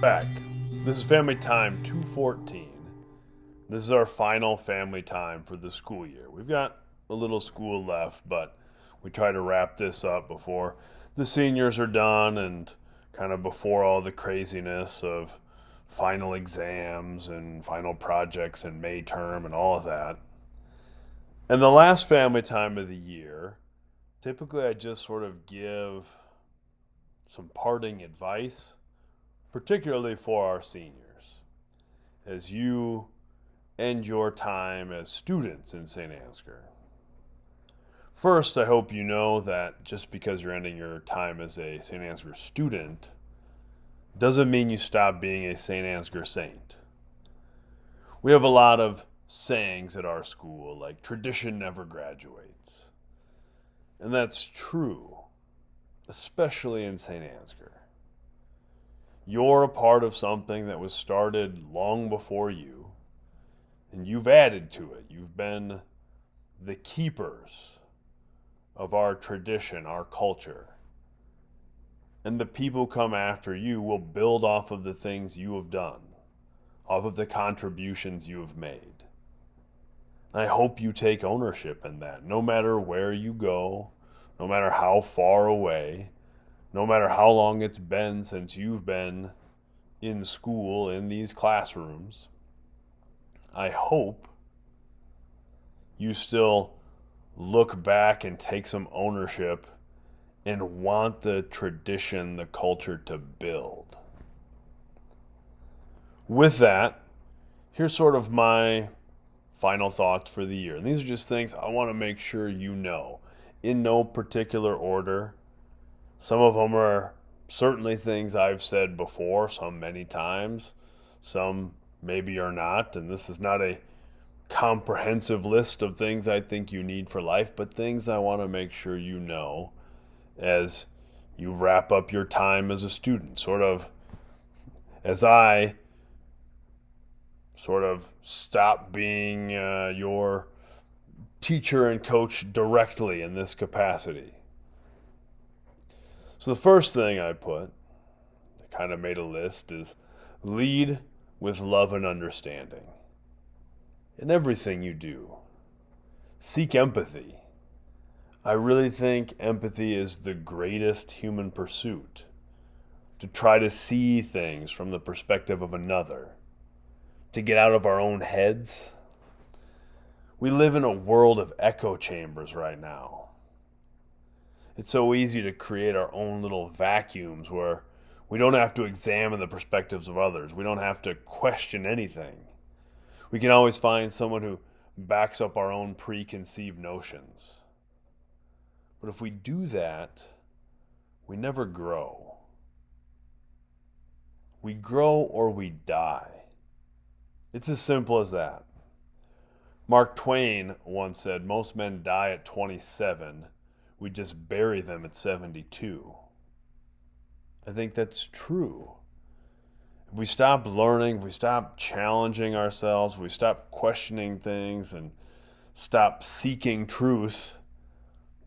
Back. This is Family Time 214. This is our final family time for the school year. We've got a little school left, but we try to wrap this up before the seniors are done and kind of before all the craziness of final exams and final projects and May term and all of that. And the last family time of the year, typically I just sort of give some parting advice, particularly for our seniors, as you end your time as students in St. Ansgar. First, I hope you know that just because you're ending your time as a St. Ansgar student doesn't mean you stop being a St. Ansgar saint. We have a lot of sayings at our school, like tradition never graduates. And that's true, especially in St. Ansgar. You're a part of something that was started long before you, and you've added to it. You've been the keepers of our tradition, our culture. And the people who come after you will build off of the things you have done, off of the contributions you have made. And I hope you take ownership in that, no matter where you go, no matter how far away, no matter how long it's been since you've been in school, in these classrooms. I hope you still look back and take some ownership and want the tradition, the culture to build. With that, here's sort of my final thoughts for the year. And these are just things I want to make sure you know, in no particular order. Some of them are certainly things I've said before, some many times, some maybe are not, and this is not a comprehensive list of things I think you need for life, but things I want to make sure you know as you wrap up your time as a student, sort of as I sort of stop being your teacher and coach directly in this capacity. So the first thing I put, I kind of made a list, is lead with love and understanding. In everything you do, seek empathy. I really think empathy is the greatest human pursuit. To try to see things from the perspective of another. To get out of our own heads. We live in a world of echo chambers right now. It's so easy to create our own little vacuums where we don't have to examine the perspectives of others. We don't have to question anything. We can always find someone who backs up our own preconceived notions. But if we do that, we never grow. We grow or we die. It's as simple as that. Mark Twain once said, most men die at 27. We just bury them at 72. I think that's true. If we stop learning, if we stop challenging ourselves, if we stop questioning things and stop seeking truth,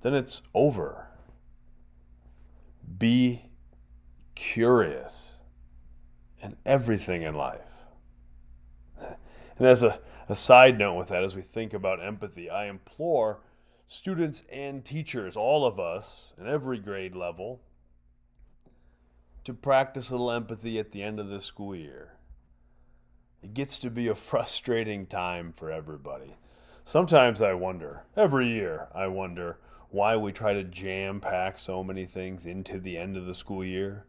then it's over. Be curious in everything in life. And as a side note with that, as we think about empathy, I implore students and teachers, all of us, in every grade level, to practice a little empathy at the end of the school year. It gets to be a frustrating time for everybody. Sometimes I wonder, every year I wonder, why we try to jam pack so many things into the end of the school year.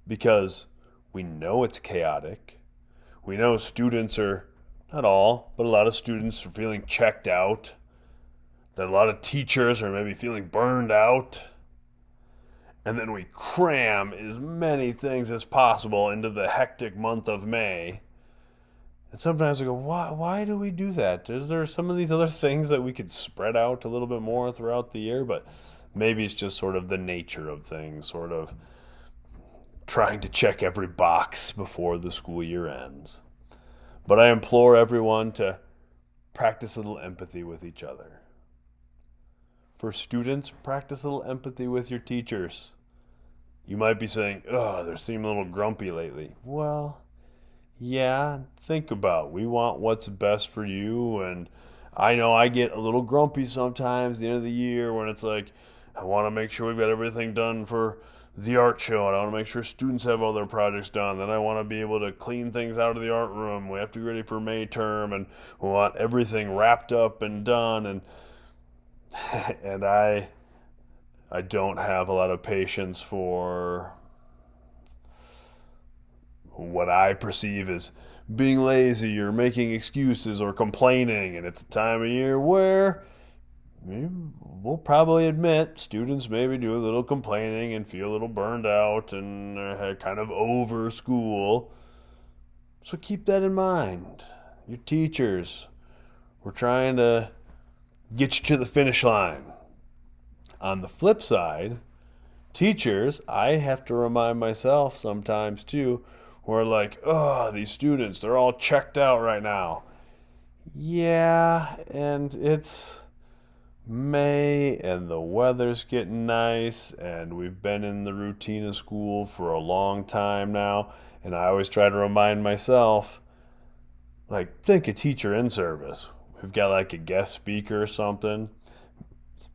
Because we know it's chaotic. We know students are, not all, but a lot of students are feeling checked out. That a lot of teachers are maybe feeling burned out. And then we cram as many things as possible into the hectic month of May. And sometimes I go, why do we do that? Is there some of these other things that we could spread out a little bit more throughout the year? But maybe it's just sort of the nature of things, sort of trying to check every box before the school year ends. But I implore everyone to practice a little empathy with each other. For students, practice a little empathy with your teachers. You might be saying, "Oh, they seem a little grumpy lately." Well, yeah, think about it. We want what's best for you, and I know I get a little grumpy sometimes at the end of the year when it's like I want to make sure we've got everything done for the art show, and I want to make sure students have all their projects done. Then I want to be able to clean things out of the art room. We have to be ready for May term, and we want everything wrapped up and done. And and I don't have a lot of patience for what I perceive as being lazy or making excuses or complaining. And it's a time of year where we'll probably admit students maybe do a little complaining and feel a little burned out and are kind of over school. So keep that in mind. Your teachers, we're trying to get you to the finish line. On the flip side, teachers, I have to remind myself sometimes too, we're like, oh, these students, they're all checked out right now. Yeah, and it's May and the weather's getting nice, and we've been in the routine of school for a long time now. And I always try to remind myself, like, think a teacher in service. We've got like a guest speaker or something,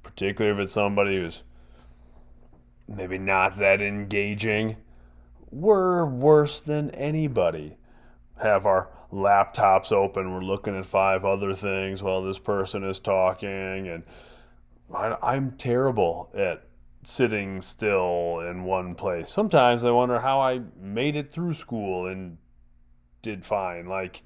particularly if it's somebody who's maybe not that engaging. We're worse than anybody. Have our laptops open, we're looking at five other things while this person is talking, and I'm terrible at sitting still in one place. Sometimes I wonder how I made it through school and did fine. Like,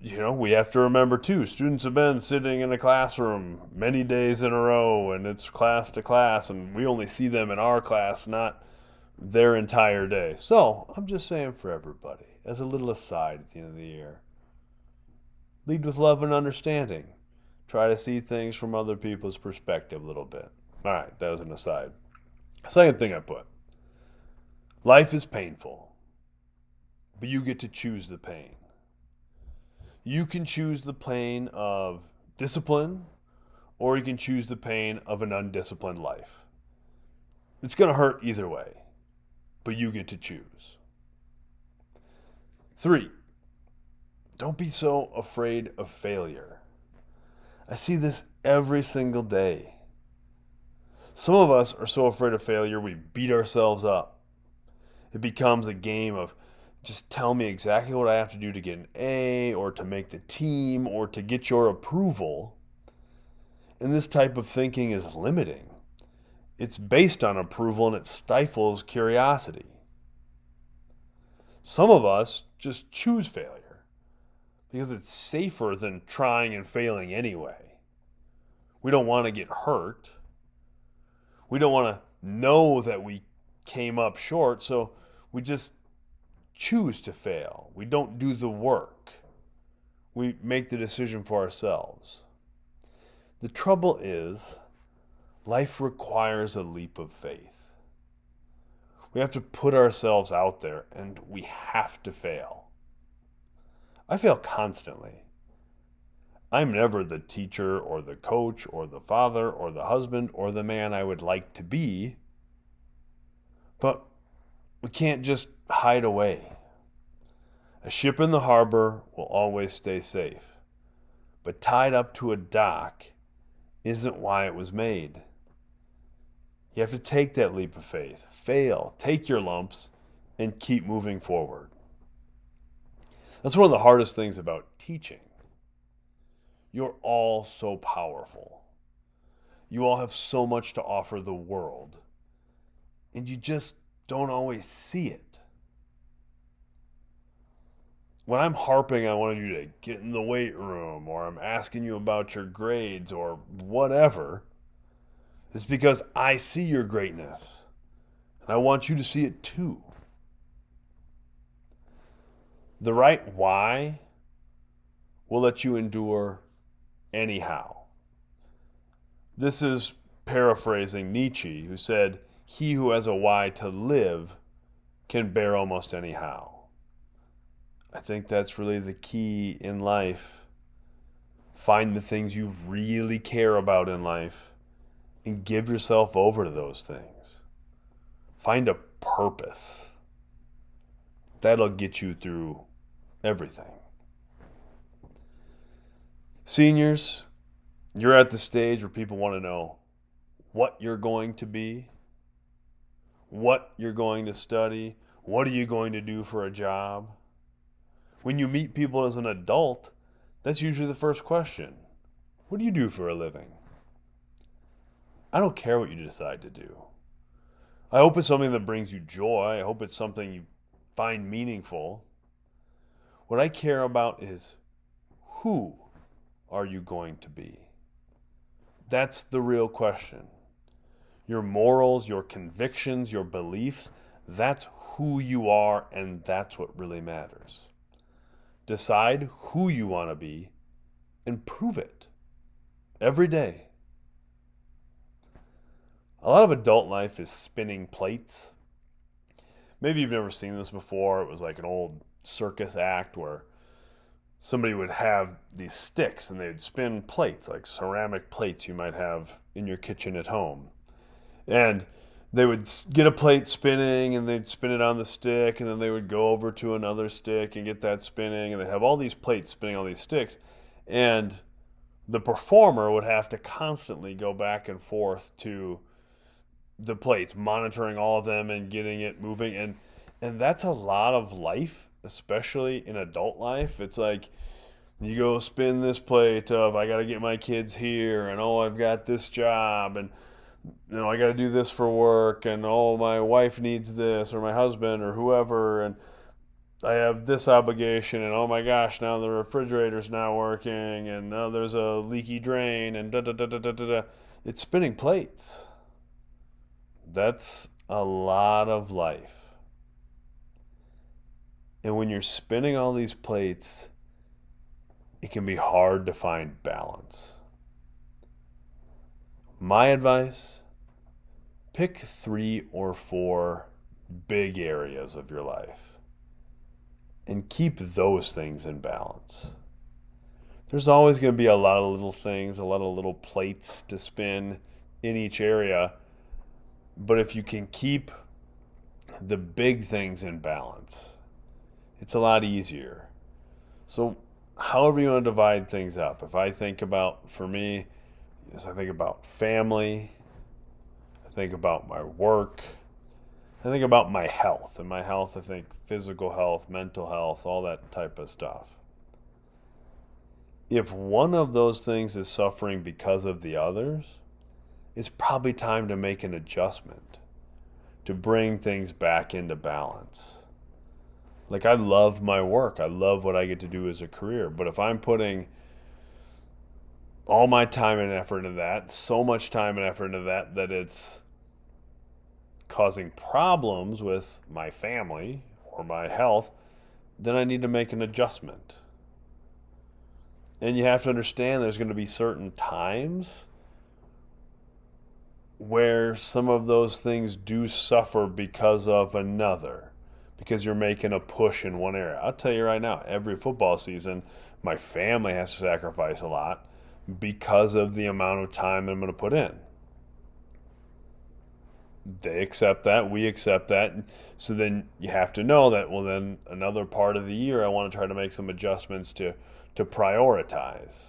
we have to remember too, students have been sitting in a classroom many days in a row, and it's class to class, and we only see them in our class, not their entire day. So I'm just saying for everybody, as a little aside at the end of the year, lead with love and understanding. Try to see things from other people's perspective a little bit. All right, that was an aside. Second thing I put, life is painful, but you get to choose the pain. You can choose the pain of discipline, or you can choose the pain of an undisciplined life. It's going to hurt either way, but you get to choose. 3, don't be so afraid of failure. I see this every single day. Some of us are so afraid of failure, we beat ourselves up. It becomes a game of just tell me exactly what I have to do to get an A, or to make the team, or to get your approval. And this type of thinking is limiting. It's based on approval and it stifles curiosity. Some of us just choose failure because it's safer than trying and failing anyway. We don't want to get hurt. We don't want to know that we came up short, so we just choose to fail. We don't do the work. We make the decision for ourselves. The trouble is, life requires a leap of faith. We have to put ourselves out there, and we have to fail. I fail constantly. I'm never the teacher or the coach or the father or the husband or the man I would like to be, but we can't just hide away. A ship in the harbor will always stay safe, but tied up to a dock isn't why it was made. You have to take that leap of faith, fail, take your lumps, and keep moving forward. That's one of the hardest things about teaching. You're all so powerful. You all have so much to offer the world, and you just don't always see it. When I'm harping on one of you to get in the weight room, or I'm asking you about your grades or whatever, it's because I see your greatness, and I want you to see it too. The right why will let you endure anyhow. This is paraphrasing Nietzsche, who said, "He who has a why to live can bear almost anyhow." I think that's really the key in life. Find the things you really care about in life and give yourself over to those things. Find a purpose. That'll get you through everything. Seniors, you're at the stage where people want to know what you're going to be, what you're going to study, what are you going to do for a job. When you meet people as an adult, that's usually the first question. What do you do for a living? I don't care what you decide to do. I hope it's something that brings you joy. I hope it's something you find meaningful. What I care about is, who are you going to be? That's the real question. Your morals, your convictions, your beliefs, that's who you are, and that's what really matters. Decide who you want to be and prove it every day. A lot of adult life is spinning plates. Maybe you've never seen this before. It was like an old circus act where somebody would have these sticks and they'd spin plates, like ceramic plates you might have in your kitchen at home. And they would get a plate spinning and they'd spin it on the stick, and then they would go over to another stick and get that spinning, and they'd have all these plates spinning on these sticks. And the performer would have to constantly go back and forth to the plates, monitoring all of them and getting it moving. And that's a lot of life, especially in adult life. It's like you go spin this plate of, I got to get my kids here, and oh, I've got this job, and I got to do this for work, and oh, my wife needs this, or my husband, or whoever, and I have this obligation, and oh my gosh, now the refrigerator's not working, and now there's a leaky drain, and da da da da da da. It's spinning plates. That's a lot of life. And when you're spinning all these plates, it can be hard to find balance. My advice, pick 3 or 4 big areas of your life and keep those things in balance. There's always going to be a lot of little things, a lot of little plates to spin in each area. But if you can keep the big things in balance, it's a lot easier. So however you want to divide things up. If I think about, for me, I think about family, I think about my work, I think about my health. And my health, I think physical health, mental health, all that type of stuff. If one of those things is suffering because of the others, it's probably time to make an adjustment, to bring things back into balance. Like, I love my work. I love what I get to do as a career. But if I'm putting all my time and effort into that, so much time and effort into that, that it's causing problems with my family or my health, then I need to make an adjustment. And you have to understand there's going to be certain times where some of those things do suffer because of another, because you're making a push in one area. I'll tell you right now, every football season, my family has to sacrifice a lot because of the amount of time I'm going to put in. They accept that, we accept that. So then you have to know that, well, then another part of the year I want to try to make some adjustments to prioritize.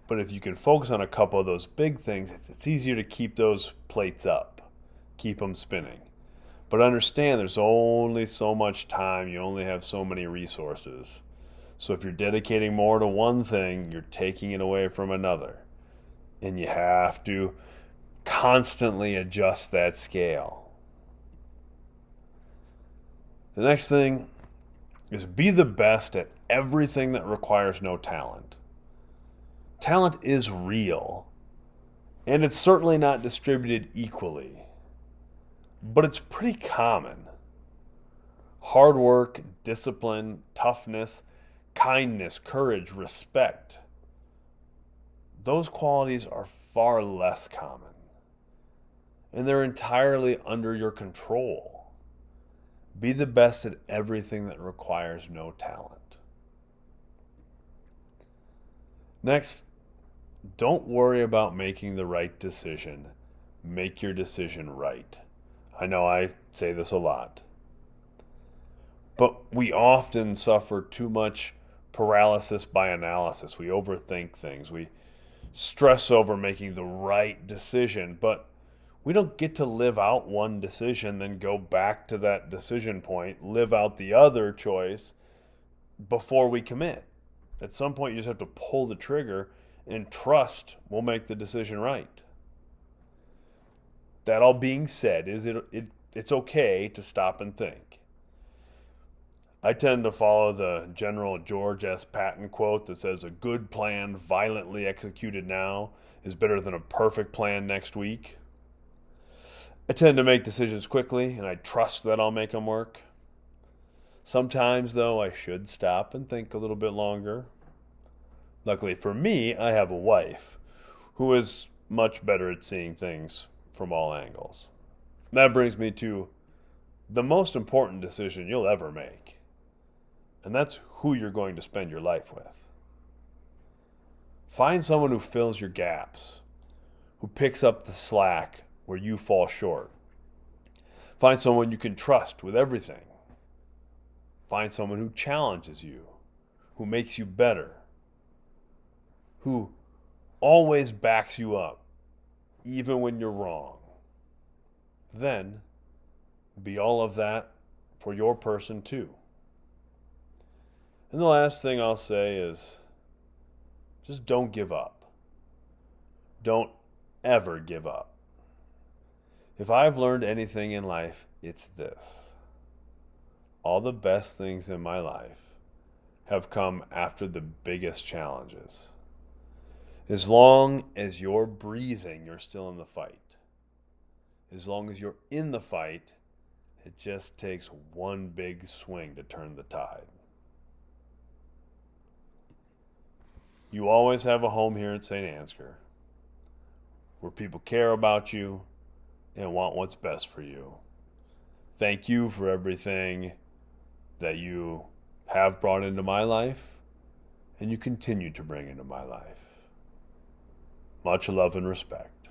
But if you can focus on a couple of those big things, it's easier to keep those plates up, keep them spinning. But understand there's only so much time, you only have so many resources. So if you're dedicating more to one thing, you're taking it away from another. And you have to constantly adjust that scale. The next thing is be the best at everything that requires no talent. Talent is real, and it's certainly not distributed equally, but it's pretty common. Hard work, discipline, toughness, kindness, courage, respect. Those qualities are far less common, and they're entirely under your control. Be the best at everything that requires no talent. Next, Don't worry about making the right decision. Make your decision right. I know I say this a lot, but we often suffer too much paralysis by analysis. We overthink things. We stress over making the right decision, but we don't get to live out one decision, then go back to that decision point, live out the other choice before we commit. At some point, you just have to pull the trigger and trust we'll make the decision right. That all being said, it's okay to stop and think. I tend to follow the General George S. Patton quote that says, "A good plan violently executed now is better than a perfect plan next week." I tend to make decisions quickly, and I trust that I'll make them work. Sometimes, though, I should stop and think a little bit longer. Luckily for me, I have a wife who is much better at seeing things from all angles. That brings me to the most important decision you'll ever make, and that's who you're going to spend your life with. Find someone who fills your gaps, who picks up the slack where you fall short. Find someone you can trust with everything. Find someone who challenges you, who makes you better, who always backs you up, even when you're wrong. Then, be all of that for your person too. And the last thing I'll say is just don't give up. Don't ever give up. If I've learned anything in life, it's this. All the best things in my life have come after the biggest challenges. As long as you're breathing, you're still in the fight. As long as you're in the fight, it just takes one big swing to turn the tide. You always have a home here at St. Ansgar, where people care about you and want what's best for you. Thank you for everything that you have brought into my life and you continue to bring into my life. Much love and respect.